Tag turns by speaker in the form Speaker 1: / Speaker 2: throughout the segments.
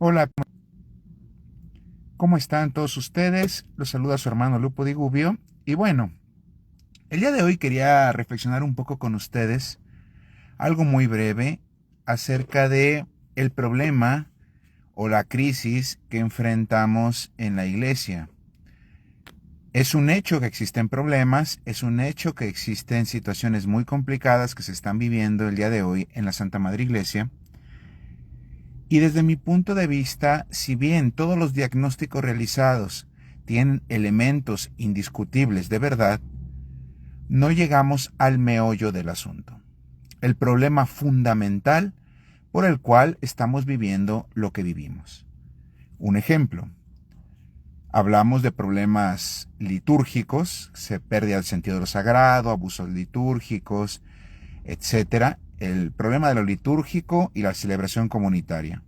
Speaker 1: Hola, ¿cómo están todos ustedes? Los saluda su hermano Lupo Di Gubbio. Y bueno, el día de hoy quería reflexionar un poco con ustedes, algo muy breve, acerca de el problema o la crisis que enfrentamos en la iglesia. Es un hecho que existen problemas, es un hecho que existen situaciones muy complicadas que se están viviendo el día de hoy en la Santa Madre Iglesia. Y desde mi punto de vista, si bien todos los diagnósticos realizados tienen elementos indiscutibles de verdad, no llegamos al meollo del asunto. El problema fundamental por el cual estamos viviendo lo que vivimos. Un ejemplo. Hablamos de problemas litúrgicos, se pierde el sentido de lo sagrado, abusos litúrgicos, etcétera. El problema de lo litúrgico y la celebración comunitaria.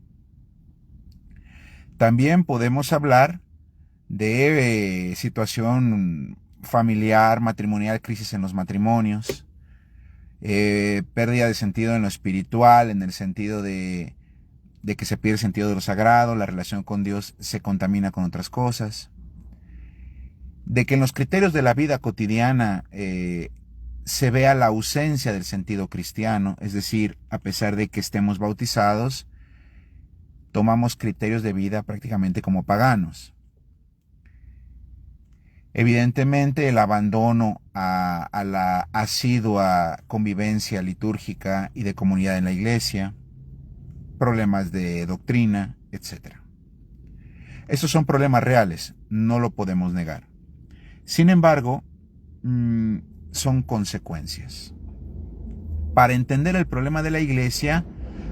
Speaker 1: También podemos hablar de situación familiar, matrimonial, crisis en los matrimonios, pérdida de sentido en lo espiritual, en el sentido de que se pierde el sentido de lo sagrado, la relación con Dios se contamina con otras cosas, de que en los criterios de la vida cotidiana se vea la ausencia del sentido cristiano, es decir, a pesar de que estemos bautizados, tomamos criterios de vida prácticamente como paganos. Evidentemente el abandono a la asidua convivencia litúrgica y de comunidad en la iglesia, problemas de doctrina, etc. Esos son problemas reales, no lo podemos negar. Sin embargo, son consecuencias. Para entender el problema de la iglesia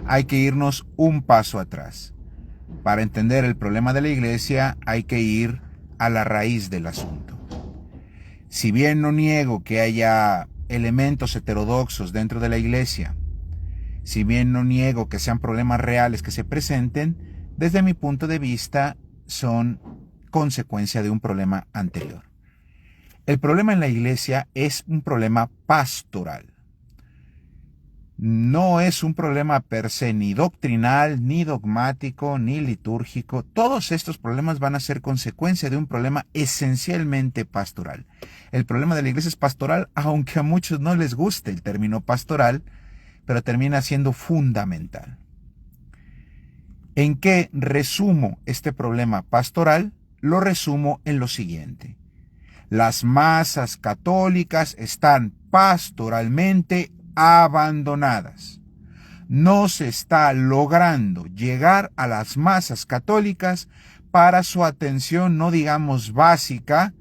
Speaker 1: hay que irnos un paso atrás. Para entender el problema de la iglesia hay que ir a la raíz del asunto. Si bien no niego que haya elementos heterodoxos dentro de la iglesia, si bien no niego que sean problemas reales que se presenten, desde mi punto de vista son consecuencia de un problema anterior. El problema en la iglesia es un problema pastoral. No es un problema per se ni doctrinal, ni dogmático, ni litúrgico. Todos estos problemas van a ser consecuencia de un problema esencialmente pastoral. El problema de la iglesia es pastoral, aunque a muchos no les guste el término pastoral, pero termina siendo fundamental. ¿En qué resumo este problema pastoral? Lo resumo en lo siguiente. Las masas católicas están pastoralmente abandonadas. No se está logrando llegar a las masas católicas para su atención, no digamos básica,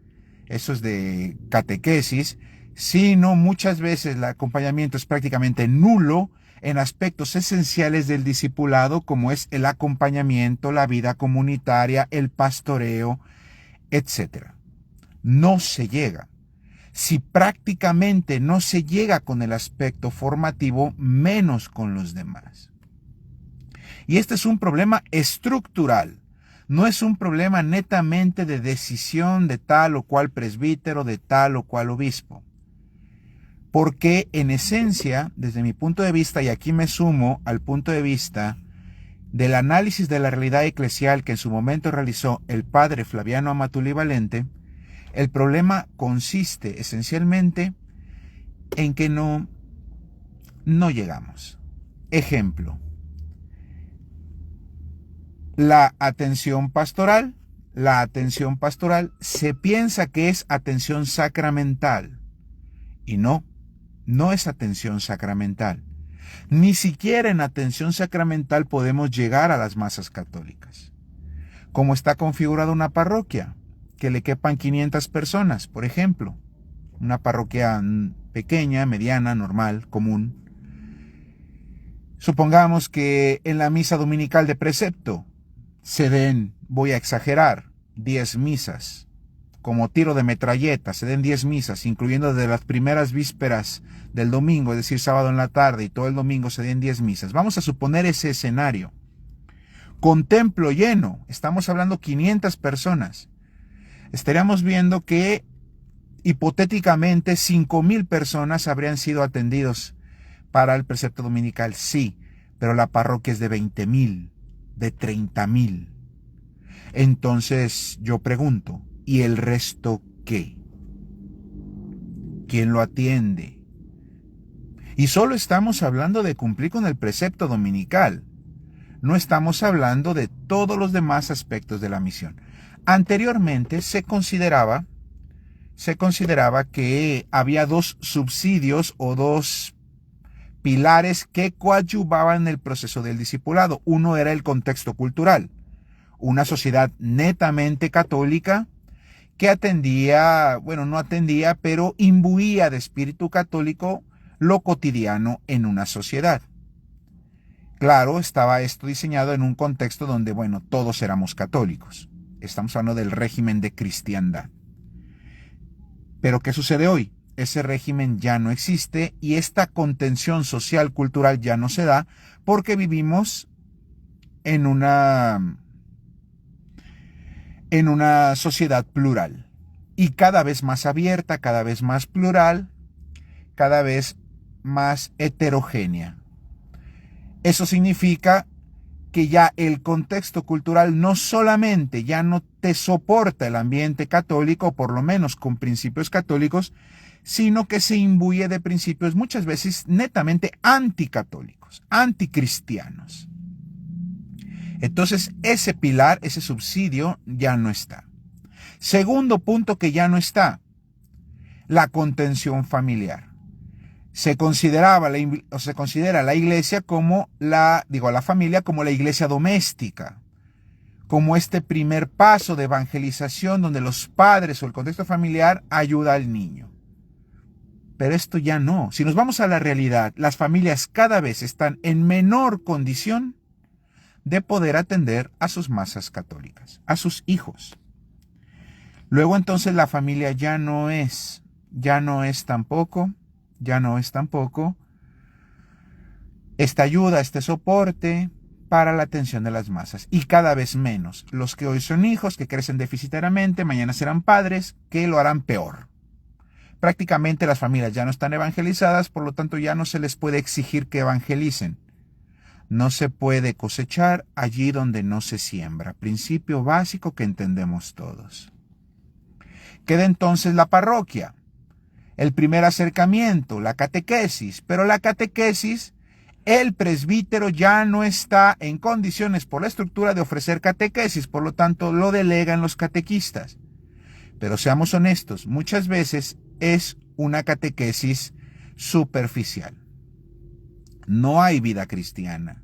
Speaker 1: eso es de catequesis, sino muchas veces el acompañamiento es prácticamente nulo en aspectos esenciales del discipulado, como es el acompañamiento, la vida comunitaria, el pastoreo, etc. No se llega. Si prácticamente no se llega con el aspecto formativo, menos con los demás. Y este es un problema estructural. No es un problema netamente de decisión de tal o cual presbítero, de tal o cual obispo. Porque en esencia, desde mi punto de vista, y aquí me sumo al punto de vista del análisis de la realidad eclesial que en su momento realizó el padre Flaviano Amatuli Valente, el problema consiste esencialmente en que no llegamos. Ejemplo, la atención pastoral se piensa que es atención sacramental y no es atención sacramental. Ni siquiera en atención sacramental podemos llegar a las masas católicas. ¿Cómo está configurada una parroquia? Que le quepan 500 personas, por ejemplo. Una parroquia pequeña, mediana, normal, común. Supongamos que en la misa dominical de precepto se den, voy a exagerar, 10 misas. Como tiro de metralleta, se den 10 misas, incluyendo de las primeras vísperas del domingo, es decir, sábado en la tarde, y todo el domingo se den 10 misas. Vamos a suponer ese escenario. Con templo lleno, estamos hablando 500 personas. Estaríamos viendo que hipotéticamente 5,000 personas habrían sido atendidos para el precepto dominical, sí, pero la parroquia es de 20,000, de 30,000. Entonces yo pregunto, ¿y el resto qué? ¿Quién lo atiende? Y solo estamos hablando de cumplir con el precepto dominical. No estamos hablando de todos los demás aspectos de la misión. Anteriormente se consideraba que había dos subsidios o dos pilares que coadyuvaban en el proceso del discipulado. Uno era el contexto cultural. Una sociedad netamente católica que pero imbuía de espíritu católico lo cotidiano en una sociedad. Claro, estaba esto diseñado en un contexto donde, todos éramos católicos. Estamos hablando del régimen de cristiandad. Pero ¿qué sucede hoy? Ese régimen ya no existe y esta contención social cultural ya no se da porque vivimos en una sociedad plural y cada vez más abierta, cada vez más plural, cada vez más heterogénea. Eso significa que ya el contexto cultural no solamente ya no te soporta el ambiente católico, por lo menos con principios católicos, sino que se imbuye de principios muchas veces netamente anticatólicos, anticristianos. Entonces ese pilar, ese subsidio ya no está. Segundo punto que ya no está, la contención familiar. Se considera la iglesia como la familia como la iglesia doméstica, como este primer paso de evangelización donde los padres o el contexto familiar ayuda al niño. Pero esto ya no. Si nos vamos a la realidad, las familias cada vez están en menor condición de poder atender a sus masas católicas, a sus hijos. Luego entonces la familia ya no es tampoco esta ayuda, este soporte para la atención de las masas. Y cada vez menos. Los que hoy son hijos, que crecen deficitariamente, mañana serán padres, que lo harán peor. Prácticamente las familias ya no están evangelizadas, por lo tanto ya no se les puede exigir que evangelicen. No se puede cosechar allí donde no se siembra. Principio básico que entendemos todos. Queda entonces la parroquia. El primer acercamiento, la catequesis. Pero la catequesis, el presbítero ya no está en condiciones por la estructura de ofrecer catequesis. Por lo tanto, lo delegan los catequistas. Pero seamos honestos, muchas veces es una catequesis superficial. No hay vida cristiana.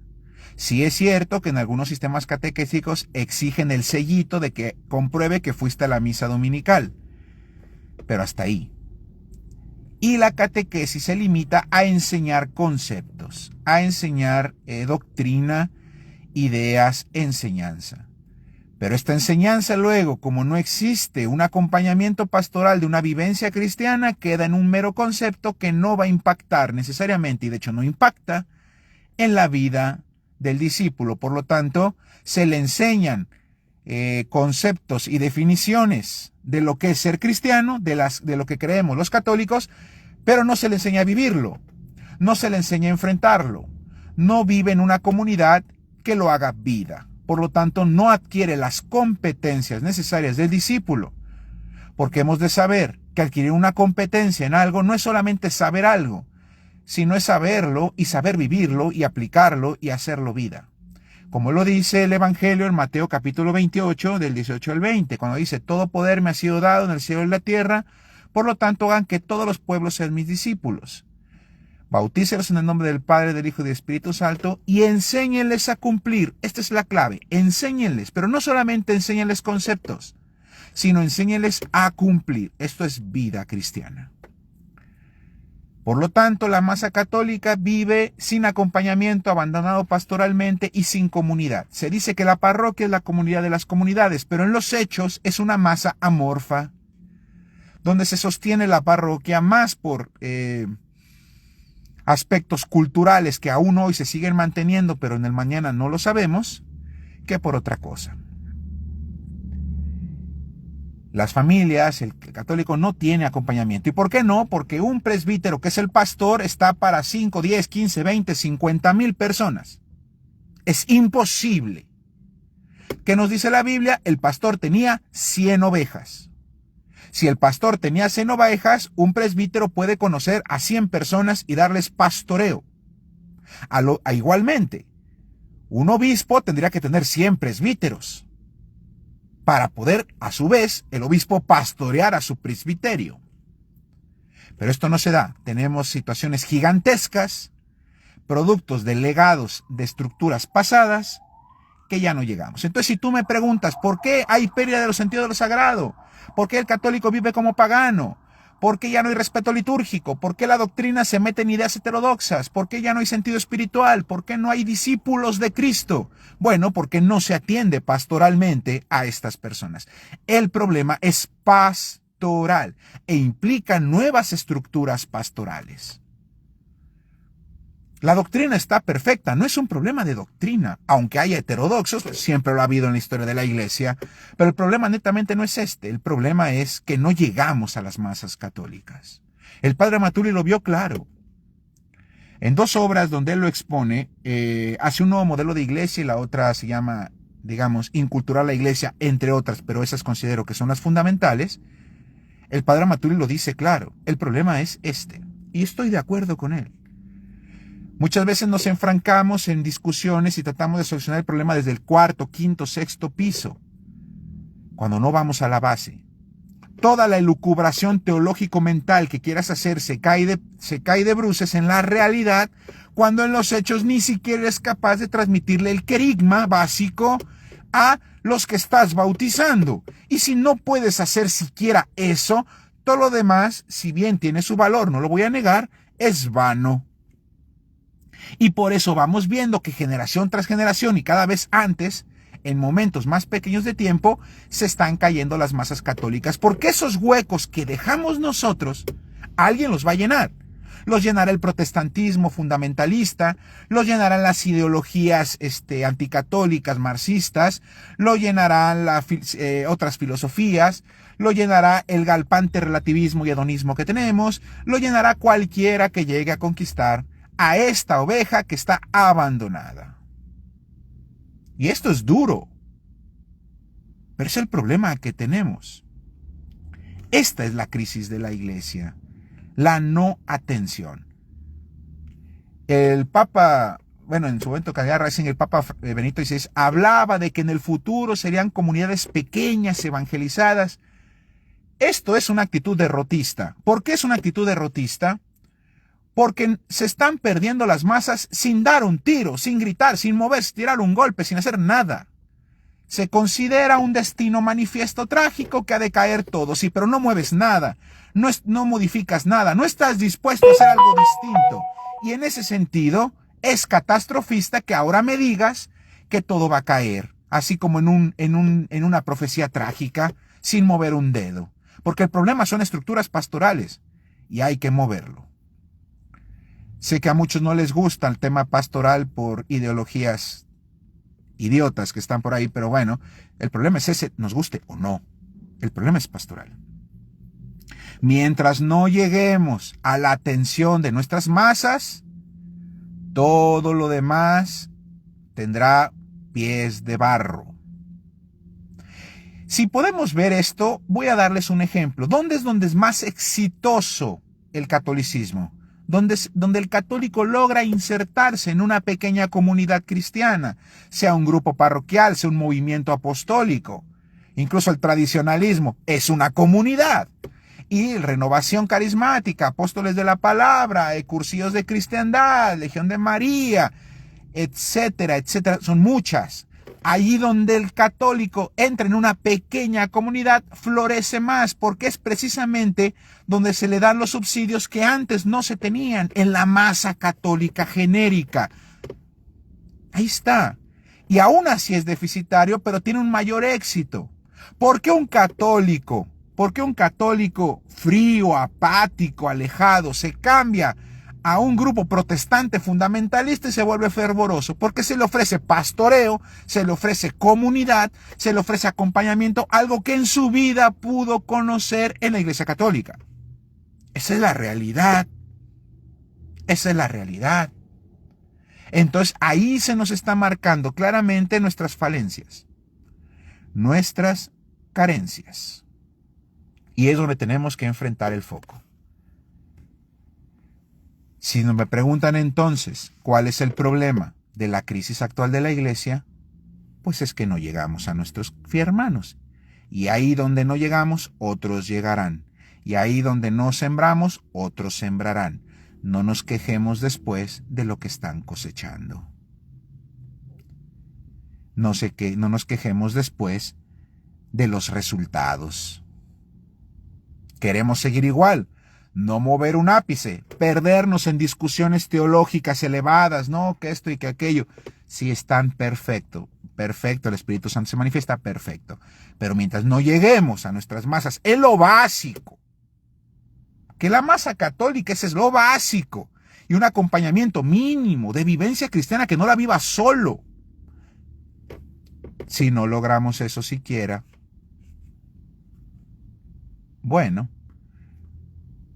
Speaker 1: Sí es cierto que en algunos sistemas catequésicos exigen el sellito de que compruebe que fuiste a la misa dominical. Pero hasta ahí. Y la catequesis se limita a enseñar conceptos, a enseñar doctrina, ideas, enseñanza. Pero esta enseñanza luego, como no existe un acompañamiento pastoral de una vivencia cristiana, queda en un mero concepto que no va a impactar necesariamente, y de hecho no impacta, en la vida del discípulo. Por lo tanto, se le enseñan conceptos y definiciones de lo que es ser cristiano, de lo que creemos los católicos, pero no se le enseña a vivirlo, no se le enseña a enfrentarlo, no vive en una comunidad que lo haga vida. Por lo tanto, no adquiere las competencias necesarias del discípulo, porque hemos de saber que adquirir una competencia en algo no es solamente saber algo, sino es saberlo y saber vivirlo y aplicarlo y hacerlo vida. Como lo dice el Evangelio en Mateo capítulo 28, del 18 al 20, cuando dice: todo poder me ha sido dado en el cielo y en la tierra, por lo tanto hagan que todos los pueblos sean mis discípulos. Bautícelos en el nombre del Padre, del Hijo y del Espíritu Santo y enséñenles a cumplir. Esta es la clave, enséñenles, pero no solamente enséñenles conceptos, sino enséñenles a cumplir. Esto es vida cristiana. Por lo tanto, la masa católica vive sin acompañamiento, abandonado pastoralmente y sin comunidad. Se dice que la parroquia es la comunidad de las comunidades, pero en los hechos es una masa amorfa, donde se sostiene la parroquia más por aspectos culturales que aún hoy se siguen manteniendo, pero en el mañana no lo sabemos, que por otra cosa. Las familias, el católico no tiene acompañamiento. ¿Y por qué no? Porque un presbítero, que es el pastor, está para 5, 10, 15, 20, 50,000 personas. Es imposible ¿Qué nos dice la Biblia? El pastor tenía 100 ovejas. Si el pastor tenía 100 ovejas, un presbítero puede conocer a 100 personas y darles pastoreo. Igualmente, un obispo tendría que tener 100 presbíteros para poder, a su vez, el obispo pastorear a su presbiterio. Pero esto no se da. Tenemos situaciones gigantescas, productos de legados de estructuras pasadas, que ya no llegamos. Entonces, si tú me preguntas, ¿por qué hay pérdida de los sentidos de lo sagrado? ¿Por qué el católico vive como pagano? ¿Por qué ya no hay respeto litúrgico? ¿Por qué la doctrina se mete en ideas heterodoxas? ¿Por qué ya no hay sentido espiritual? ¿Por qué no hay discípulos de Cristo? Bueno, porque no se atiende pastoralmente a estas personas. El problema es pastoral e implica nuevas estructuras pastorales. La doctrina está perfecta, no es un problema de doctrina, aunque haya heterodoxos, siempre lo ha habido en la historia de la iglesia, pero el problema netamente no es este, el problema es que no llegamos a las masas católicas. El padre Amatuli lo vio claro. En 2 obras donde él lo expone, hace un nuevo modelo de iglesia y la otra se llama, digamos, Inculturar la iglesia, entre otras, pero esas considero que son las fundamentales. El padre Amatuli lo dice claro, el problema es este, y estoy de acuerdo con él. Muchas veces nos enfrancamos en discusiones y tratamos de solucionar el problema desde el 4º, 5º, 6º piso, cuando no vamos a la base. Toda la elucubración teológico-mental que quieras hacer se cae de bruces en la realidad, cuando en los hechos ni siquiera eres capaz de transmitirle el querigma básico a los que estás bautizando. Y si no puedes hacer siquiera eso, todo lo demás, si bien tiene su valor, no lo voy a negar, es vano. Y por eso vamos viendo que generación tras generación y cada vez antes, en momentos más pequeños de tiempo, se están cayendo las masas católicas. Porque esos huecos que dejamos nosotros, alguien los va a llenar. Los llenará el protestantismo fundamentalista, los llenarán las ideologías anticatólicas, marxistas, lo llenarán otras filosofías, lo llenará el galpante relativismo y hedonismo que tenemos, lo llenará cualquiera que llegue a conquistar a esta oveja que está abandonada. Y esto es duro, pero es el problema que tenemos. Esta es la crisis de la iglesia, la no atención. El Papa, en su momento Caridad Ratzinger, el Papa Benito XVI, hablaba de que en el futuro serían comunidades pequeñas, evangelizadas. Esto es una actitud derrotista. ¿Por qué es una actitud derrotista? Porque se están perdiendo las masas sin dar un tiro, sin gritar, sin moverse, tirar un golpe, sin hacer nada. Se considera un destino manifiesto trágico que ha de caer todo, sí, pero no mueves nada, no modificas nada, no estás dispuesto a hacer algo distinto. Y en ese sentido, es catastrofista que ahora me digas que todo va a caer, así como en una profecía trágica, sin mover un dedo. Porque el problema son estructuras pastorales y hay que moverlo. Sé que a muchos no les gusta el tema pastoral por ideologías idiotas que están por ahí, pero bueno, el problema es ese, nos guste o no. El problema es pastoral. Mientras no lleguemos a la atención de nuestras masas, todo lo demás tendrá pies de barro. Si podemos ver esto, voy a darles un ejemplo. ¿Dónde es más exitoso el catolicismo? Donde el católico logra insertarse en una pequeña comunidad cristiana, sea un grupo parroquial, sea un movimiento apostólico. Incluso el tradicionalismo es una comunidad. Y renovación carismática, apóstoles de la palabra, cursillos de cristiandad, Legión de María, etcétera, etcétera, son muchas. Allí donde el católico entra en una pequeña comunidad, florece más, porque es precisamente donde se le dan los subsidios que antes no se tenían en la masa católica genérica. Ahí está. Y aún así es deficitario, pero tiene un mayor éxito. ¿Por qué un católico frío, apático, alejado, se cambia a un grupo protestante fundamentalista y se vuelve fervoroso? Porque se le ofrece pastoreo, se le ofrece comunidad, se le ofrece acompañamiento, algo que en su vida pudo conocer en la Iglesia Católica. Esa es la realidad. Esa es la realidad. Entonces ahí se nos está marcando claramente nuestras falencias. nuestras carencias. Y es donde tenemos que enfrentar el foco. Si me preguntan entonces cuál es el problema de la crisis actual de la iglesia, pues es que no llegamos a nuestros hermanos. Y ahí donde no llegamos, otros llegarán. Y ahí donde no sembramos, otros sembrarán. No nos quejemos después de lo que están cosechando. No nos quejemos después de los resultados. Queremos seguir igual, no mover un ápice, perdernos en discusiones teológicas elevadas, no, que esto y que aquello. Sí, están perfecto, el Espíritu Santo se manifiesta perfecto. Pero mientras no lleguemos a nuestras masas, es lo básico. Que la masa católica, ese es lo básico. Y un acompañamiento mínimo de vivencia cristiana que no la viva solo. Si no logramos eso siquiera, bueno,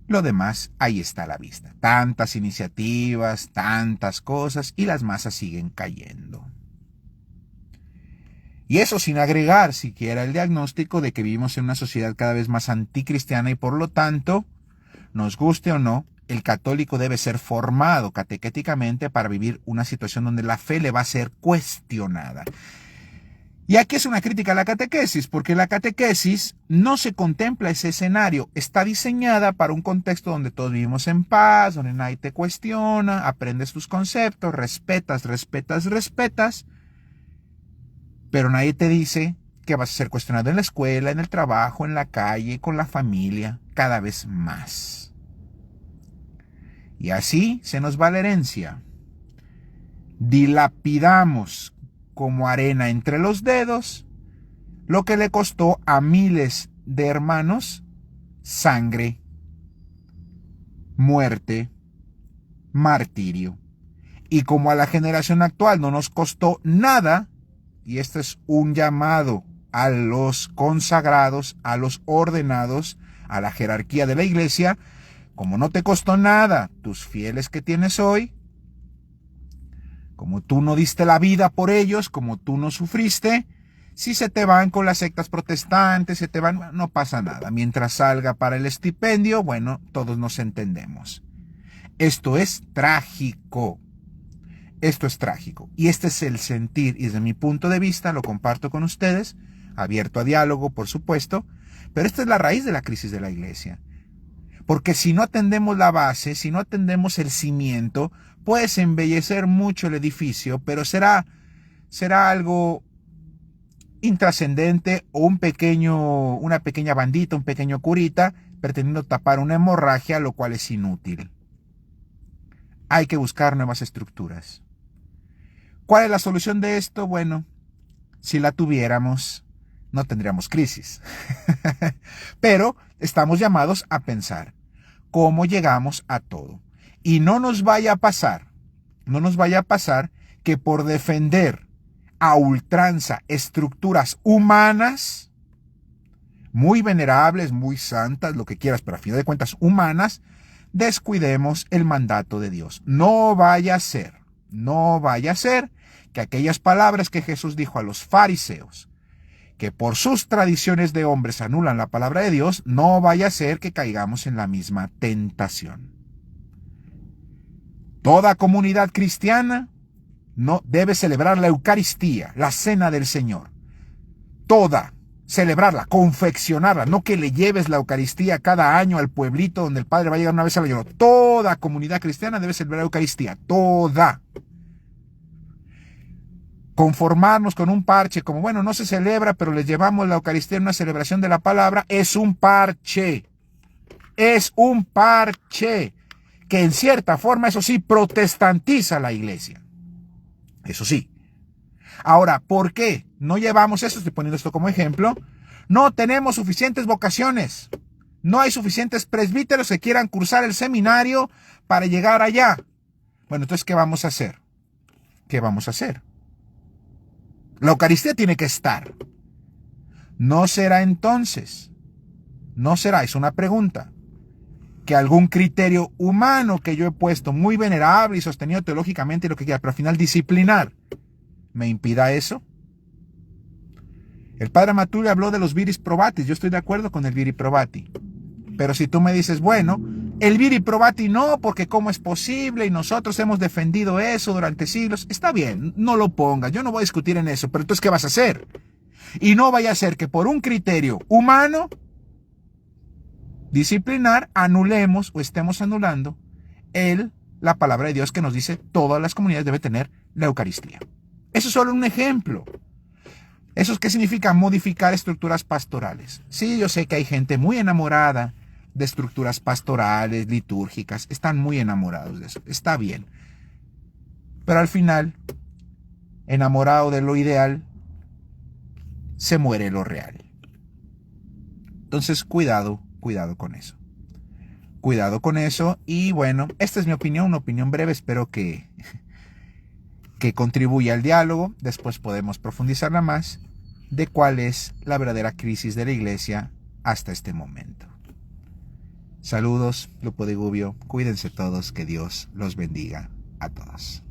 Speaker 1: lo demás ahí está a la vista. Tantas iniciativas, tantas cosas y las masas siguen cayendo. Y eso sin agregar siquiera el diagnóstico de que vivimos en una sociedad cada vez más anticristiana y por lo tanto, nos guste o no, el católico debe ser formado catequéticamente para vivir una situación donde la fe le va a ser cuestionada. Y aquí es una crítica a la catequesis, porque la catequesis no se contempla ese escenario. Está diseñada para un contexto donde todos vivimos en paz, donde nadie te cuestiona, aprendes tus conceptos, respetas, pero nadie te dice que vas a ser cuestionado en la escuela, en el trabajo, en la calle, con la familia, cada vez más. Y así se nos va la herencia. Dilapidamos como arena entre los dedos, lo que le costó a miles de hermanos sangre, muerte, martirio. Y como a la generación actual no nos costó nada, y este es un llamado a los consagrados, a los ordenados, a la jerarquía de la iglesia, como no te costó nada tus fieles que tienes hoy, como tú no diste la vida por ellos, como tú no sufriste, si se te van con las sectas protestantes, se te van, no pasa nada. Mientras salga para el estipendio, bueno, todos nos entendemos. Esto es trágico. Esto es trágico. Y este es el sentir, y desde mi punto de vista, lo comparto con ustedes, abierto a diálogo, por supuesto, pero esta es la raíz de la crisis de la iglesia. Porque si no atendemos la base, si no atendemos el cimiento, puedes embellecer mucho el edificio, pero será algo intrascendente o una pequeña bandita, un pequeño curita, pretendiendo tapar una hemorragia, lo cual es inútil. Hay que buscar nuevas estructuras. ¿Cuál es la solución de esto? Bueno, si la tuviéramos, no tendríamos crisis. Pero estamos llamados a pensar cómo llegamos a todo. Y no nos vaya a pasar que por defender a ultranza estructuras humanas, muy venerables, muy santas, lo que quieras, pero a fin de cuentas humanas, descuidemos el mandato de Dios. No vaya a ser que aquellas palabras que Jesús dijo a los fariseos, que por sus tradiciones de hombres anulan la palabra de Dios, no vaya a ser que caigamos en la misma tentación. Toda comunidad cristiana no debe celebrar la Eucaristía, la cena del Señor. Toda, celebrarla, confeccionarla, no que le lleves la Eucaristía cada año al pueblito donde el Padre va a llegar una vez al año. Toda comunidad cristiana debe celebrar la Eucaristía, toda. Conformarnos con un parche, como bueno, no se celebra, pero les llevamos la Eucaristía en una celebración de la palabra, es un parche. Es un parche que en cierta forma, eso sí, protestantiza la iglesia. Eso sí. Ahora, ¿por qué no llevamos esto? Estoy poniendo esto como ejemplo. No tenemos suficientes vocaciones. No hay suficientes presbíteros que quieran cursar el seminario para llegar allá. Bueno, entonces, ¿qué vamos a hacer? ¿Qué vamos a hacer? La Eucaristía tiene que estar. ¿No será entonces? ¿No será? Es una pregunta. Que algún criterio humano que yo he puesto muy venerable y sostenido teológicamente y lo que quiera, pero al final disciplinar, ¿me impida eso? El padre Amatuli habló de los viris probatis. Yo estoy de acuerdo con el viri probati. Pero si tú me dices, bueno, el viri probati no, porque cómo es posible y nosotros hemos defendido eso durante siglos, está bien, no lo pongas, yo no voy a discutir en eso, pero entonces, ¿qué vas a hacer? Y no vaya a ser que por un criterio humano, disciplinar, anulemos o estemos anulando la palabra de Dios que nos dice todas las comunidades deben tener la Eucaristía. Eso es solo un ejemplo. ¿Eso qué significa? Modificar estructuras pastorales. Sí, yo sé que hay gente muy enamorada de estructuras pastorales, litúrgicas. Están muy enamorados de eso. Está bien. Pero al final, enamorado de lo ideal, se muere lo real. Entonces, cuidado con eso. Cuidado con eso. Y bueno, esta es mi opinión, una opinión breve. Espero que contribuya al diálogo. Después podemos profundizarla más de cuál es la verdadera crisis de la iglesia hasta este momento. Saludos, Lupo de Gubbio. Cuídense todos, que Dios los bendiga a todos.